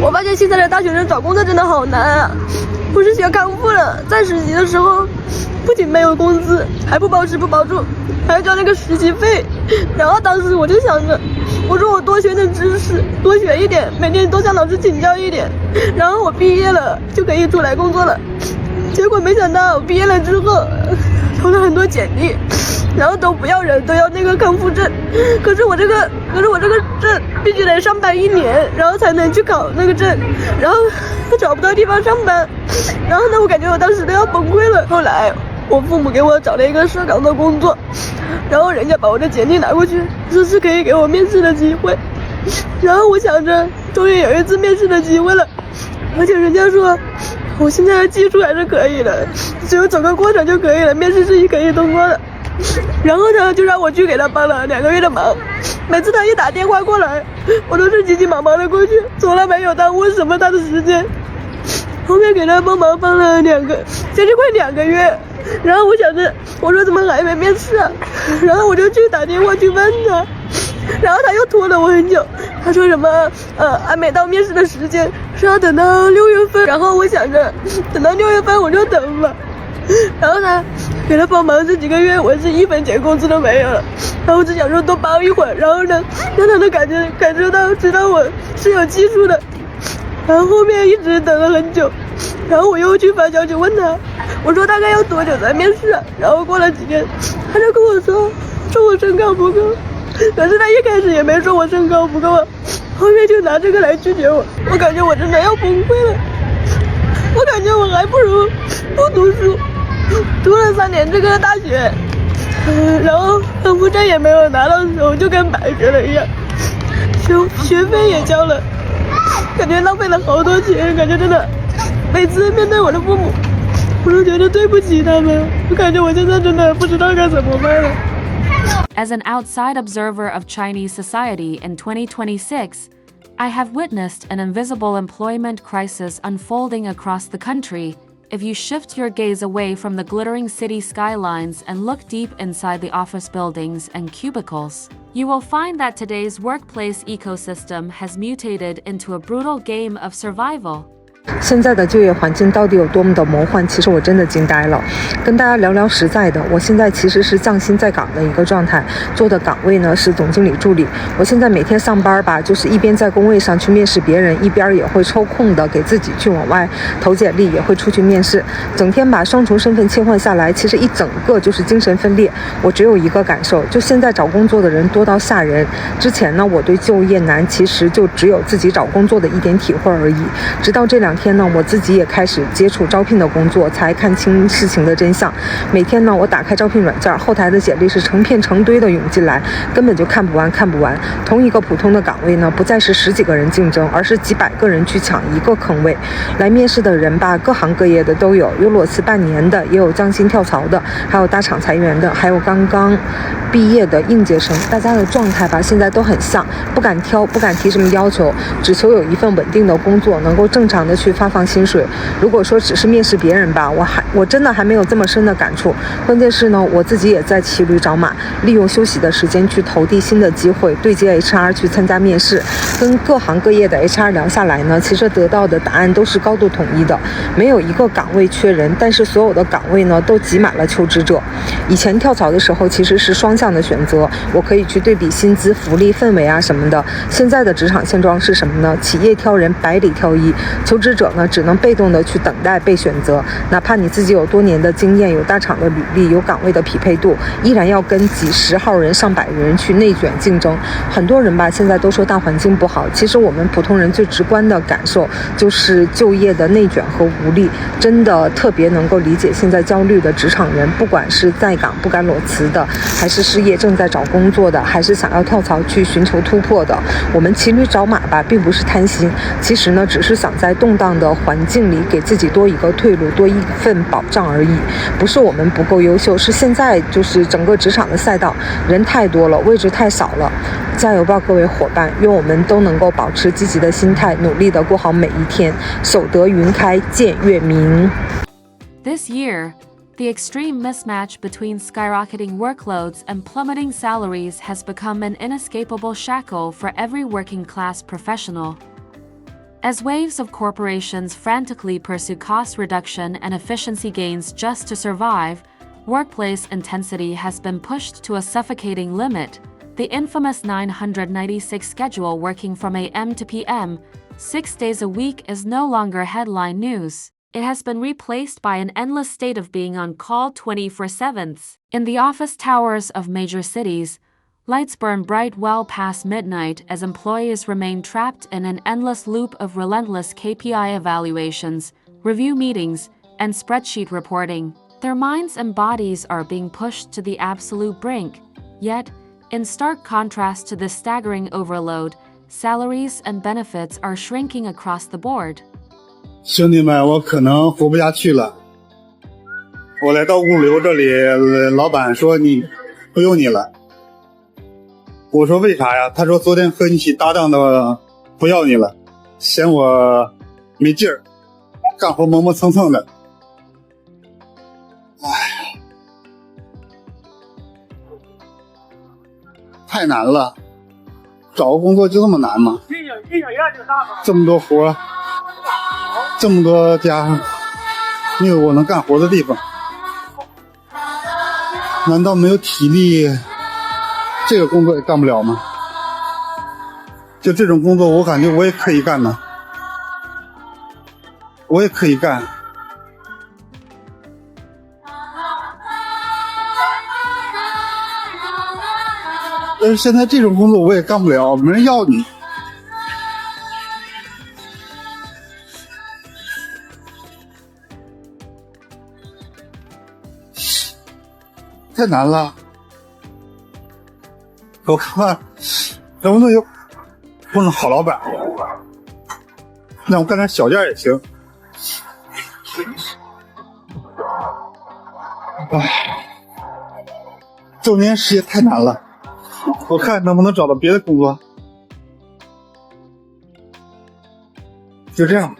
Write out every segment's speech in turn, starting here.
我发现现在的大学生找工作真的好难啊！我是学康复的，在实习的时候，不仅没有工资，还不包吃不包住，还要交那个实习费。然后当时我就想着，我说我多学点知识，多学一点，每天多向老师请教一点，然后我毕业了就可以出来工作了。结果没想到我毕业了之后，投了很多简历，然后都不要人，都要那个康复证。可是我这个证必须得上班1年，然后才能去考那个证，然后找不到地方上班，然后呢，我感觉我当时都要崩溃了。后来我父母给我找了一个社岗的工作，然后人家把我的简历拿过去，说是可以给我面试的机会。然后我想着，终于有一次面试的机会了，而且人家说我现在的技术还是可以的，只有走个过程就可以了，面试是可以通过的。然后呢，就让我去给他帮了2个月的忙，每次他一打电话过来，我都是急急忙忙的过去，从来没有耽误什么他的时间。后面给他帮忙帮了将近快2个月，然后我想着，我说怎么还没面试啊？然后我就去打电话去问他，然后他又拖了我很久，他说什么还没到面试的时间，是要等到6月份。然后我想着，等到6月份我就等吧。然后呢，给他帮忙这几个月，我是1分钱工资都没有了。然后我只想说多帮一会儿，然后呢，让他能感受到知道我是有技术的。然后后面一直等了很久，然后我又去发消息问他，我说大概要多久才面试啊？然后过了几天，他就跟我说我身高不够，可是他一开始也没说我身高不够啊，后面就拿这个来拒绝我。我感觉我真的要崩溃了，我感觉我还不如不读书，读了3年这个大学，然后康复证也没有拿到手，就跟白学了一样，学费也交了，感觉浪费了好多钱，感觉真的每次面对我的父母，我都觉得对不起他们，我感觉我现在真的不知道该怎么办了。 As an outside observer of Chinese society in 2026, I have witnessed an invisible employment crisis unfolding across the country. If you shift your gaze away from the glittering city skylines and look deep inside the office buildings and cubicles, you will find that today's workplace ecosystem has mutated into a brutal game of survival. 现在的就业环境到底有多么的魔幻，其实我真的惊呆了。跟大家聊聊实在的，我现在其实是降薪在岗的一个状态，做的岗位呢是总经理助理。我现在每天上班吧，就是一边在工位上去面试别人，一边也会抽空的给自己去往外投简历，也会出去面试，整天把双重身份切换下来，其实一整个就是精神分裂。我只有一个感受，就现在找工作的人多到吓人。之前呢，我对就业难其实就只有自己找工作的一点体会而已，直到这2天呢，我自己也开始接触招聘的工作，才看清事情的真相。每天呢，我打开招聘软件，后台的简历是成片成堆的涌进来，根本就看不完。同一个普通的岗位呢，不再是10几个人竞争，而是几百个人去抢一个坑位。来面试的人吧，各行各业的都有，有裸辞半年的，也有降薪跳槽的，还有大厂裁员的，还有刚刚毕业的应届生。大家的状态吧，现在都很像，不敢挑，不敢提什么要求，只求有一份稳定的工作，能够正常的去发放薪水。如果说只是面试别人吧，我真的还没有这么深的感触。关键是呢，我自己也在骑驴找马，利用休息的时间去投递新的机会，对接 HR 去参加面试。跟各行各业的 HR 聊下来呢，其实得到的答案都是高度统一的，没有一个岗位缺人，但是所有的岗位呢都挤满了求职者。以前跳槽的时候其实是双向的选择，我可以去对比薪资、福利、氛围啊什么的。现在的职场现状是什么呢？企业挑人百里挑一，求职者呢只能被动的去等待被选择，哪怕你自己有多年的经验，有大厂的履历，有岗位的匹配度，依然要跟几十号人、上百人去内卷竞争。很多人吧现在都说大环境不好，其实我们普通人最直观的感受就是就业的内卷和无力。真的特别能够理解现在焦虑的职场人，不管是在岗不敢裸辞的，还是失业正在找工作的，还是想要跳槽去寻求突破的。我们骑驴找马吧，并不是贪心，其实呢只是想在动荡的环境里给自己多一个退路，多一份保障而已。不是我们不够优秀，是现在就是整个职场的赛道人太多了，位置太少了。加油吧各位伙伴，愿我们都能够保持积极的心态，努力的过好每一天，守得云开见月明。 This year, the extreme mismatch between skyrocketing workloads and plummeting salaries has become an inescapable shackle for every working-class professional. As waves of corporations frantically pursue cost reduction and efficiency gains just to survive, workplace intensity has been pushed to a suffocating limit. The infamous 996 schedule working from AM to PM, 6 days a week is no longer headline news. It has been replaced by an endless state of being on call 24/7. In the office towers of major cities, lights burn bright well past midnight as employees remain trapped in an endless loop of relentless KPI evaluations, review meetings, and spreadsheet reporting. Their minds and bodies are being pushed to the absolute brink. Yet, in stark contrast to this staggering overload, salaries and benefits are shrinking across the board. 兄弟们，我可能活不下去了。我来到物流这里，老板说你不用你了。我说为啥呀？他说昨天和你一起搭档的不要你了，嫌我没劲儿，干活磨磨蹭蹭的。唉，太难了，找个工作就这么难吗？这么多活，这么多家，没有我能干活的地方，难道没有体力？这个工作也干不了吗？就这种工作我感觉我也可以干呢，我也可以干。但是现在这种工作我也干不了，没人要你。太难了。我看能不能有碰上好老板，让我干点小件也行。唉，周年事业太难了，我看能不能找到别的工作。就这样。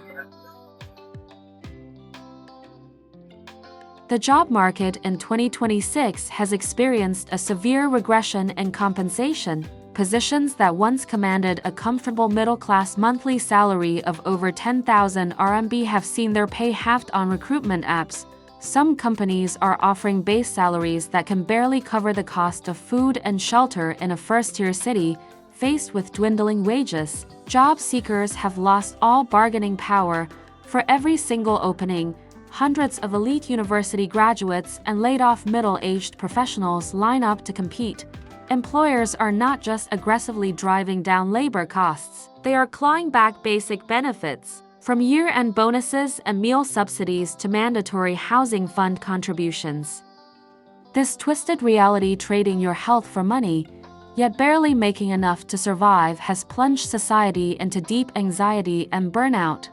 The job market in 2026 has experienced a severe regression in compensation. Positions that once commanded a comfortable middle-class monthly salary of over 10,000 RMB have seen their pay halved on recruitment apps. Some companies are offering base salaries that can barely cover the cost of food and shelter in a first-tier city. Faced with dwindling wages, job seekers have lost all bargaining power. For every single opening, hundreds of elite university graduates and laid-off middle-aged professionals line up to compete. Employers are not just aggressively driving down labor costs, they are clawing back basic benefits, from year-end bonuses and meal subsidies to mandatory housing fund contributions. This twisted reality, trading your health for money, yet barely making enough to survive, has plunged society into deep anxiety and burnout.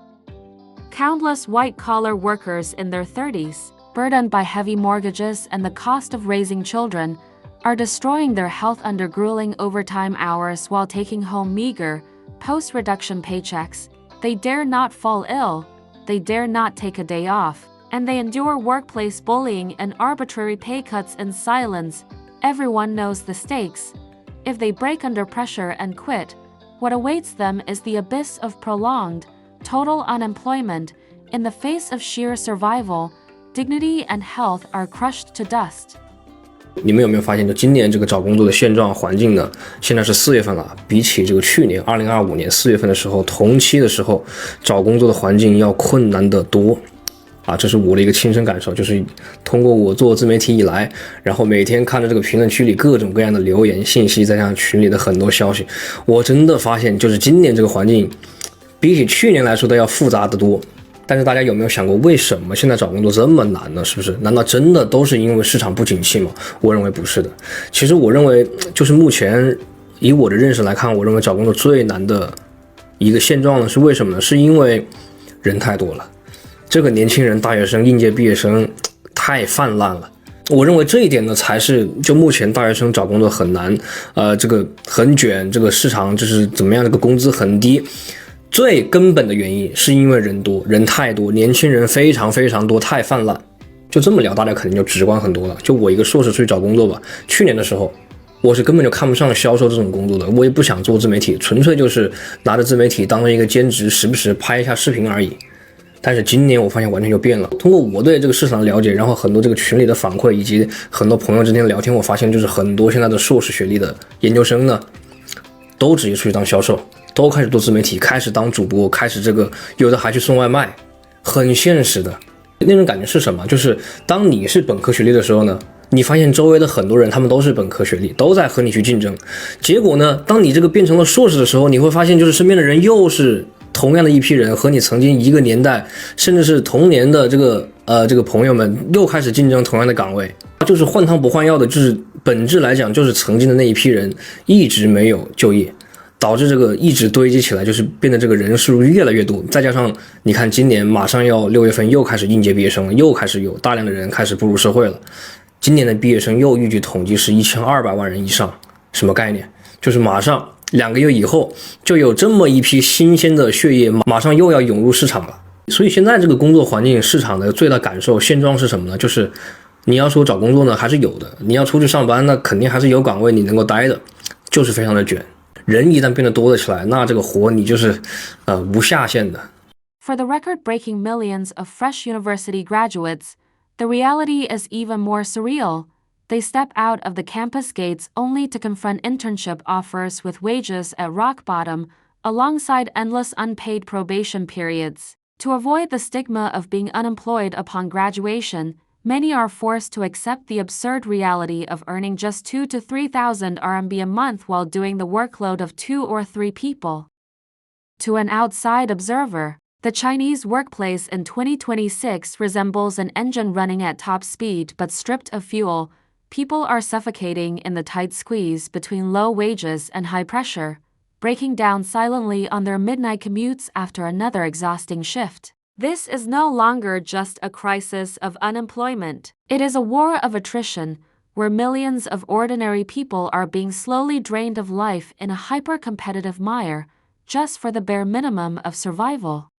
Countless white-collar workers in their 30s, burdened by heavy mortgages and the cost of raising children, are destroying their health under grueling overtime hours while taking home meager, post-reduction paychecks. They dare not fall ill, they dare not take a day off, and they endure workplace bullying and arbitrary pay cuts in silence. Everyone knows the stakes. If they break under pressure and quit, what awaits them is the abyss of prolonged, total unemployment. In the face of sheer survival, dignity and health are crushed to dust. 你们有没有发现，就今年这个找工作的现状环境呢？现在是4月份了，比起这个去年2025年4月份的时候，同期的时候找工作的环境要困难得多啊！这是我的一个亲身感受，就是通过我做自媒体以来，然后每天看着这个评论区里各种各样的留言信息，再加上群里的很多消息，我真的发现，就是今年这个环境比起去年来说都要复杂得多。但是大家有没有想过，为什么现在找工作这么难呢？是不是？难道真的都是因为市场不景气吗？我认为不是的。其实我认为，就是目前以我的认识来看，我认为找工作最难的一个现状呢，是为什么呢？是因为人太多了，这个年轻人、大学生、应届毕业生太泛滥了。我认为这一点呢，才是就目前大学生找工作很难，这个很卷，这个市场就是怎么样，这个工资很低。最根本的原因是因为人多，人太多，年轻人非常非常多，太泛滥。就这么聊，大家肯定就直观很多了。就我一个硕士出去找工作吧，去年的时候我是根本就看不上销售这种工作的，我也不想做自媒体，纯粹就是拿着自媒体当成一个兼职，时不时拍一下视频而已。但是今年我发现完全就变了。通过我对这个市场的了解，然后很多这个群里的反馈，以及很多朋友之间的聊天，我发现就是很多现在的硕士学历的研究生呢，都直接出去当销售，都开始做自媒体，开始当主播，开始这个有的还去送外卖，很现实的。那种感觉是什么？就是当你是本科学历的时候呢，你发现周围的很多人他们都是本科学历，都在和你去竞争。结果呢，当你这个变成了硕士的时候，你会发现就是身边的人又是同样的一批人，和你曾经一个年代甚至是同年的这个朋友们又开始竞争同样的岗位，就是换汤不换药的，就是本质来讲就是曾经的那一批人一直没有就业，导致这个一直堆积起来，就是变得这个人数越来越多。再加上你看今年马上要6月份又开始应届毕业生了，又开始有大量的人开始步入社会了。今年的毕业生又预计统计是1200万人以上，什么概念？就是马上2个月以后就有这么一批新鲜的血液马上又要涌入市场了。所以现在这个工作环境市场的最大感受现状是什么呢？就是你要说找工作呢还是有的，你要出去上班那肯定还是有岗位你能够待的，就是非常的卷。人一旦变得多了起来，那这个活你就是无下限的。 For the record-breaking millions of fresh university graduates, the reality is even more surreal. They step out of the campus gates only to confront internship offers with wages at rock bottom, alongside endless unpaid probation periods. To avoid the stigma of being unemployed upon graduation, many are forced to accept the absurd reality of earning just 2,000 to 3,000 RMB a month while doing the workload of 2 or 3 people. To an outside observer, the Chinese workplace in 2026 resembles an engine running at top speed but stripped of fuel. People are suffocating in the tight squeeze between low wages and high pressure, breaking down silently on their midnight commutes after another exhausting shift. This is no longer just a crisis of unemployment. It is a war of attrition, where millions of ordinary people are being slowly drained of life in a hyper-competitive mire, just for the bare minimum of survival.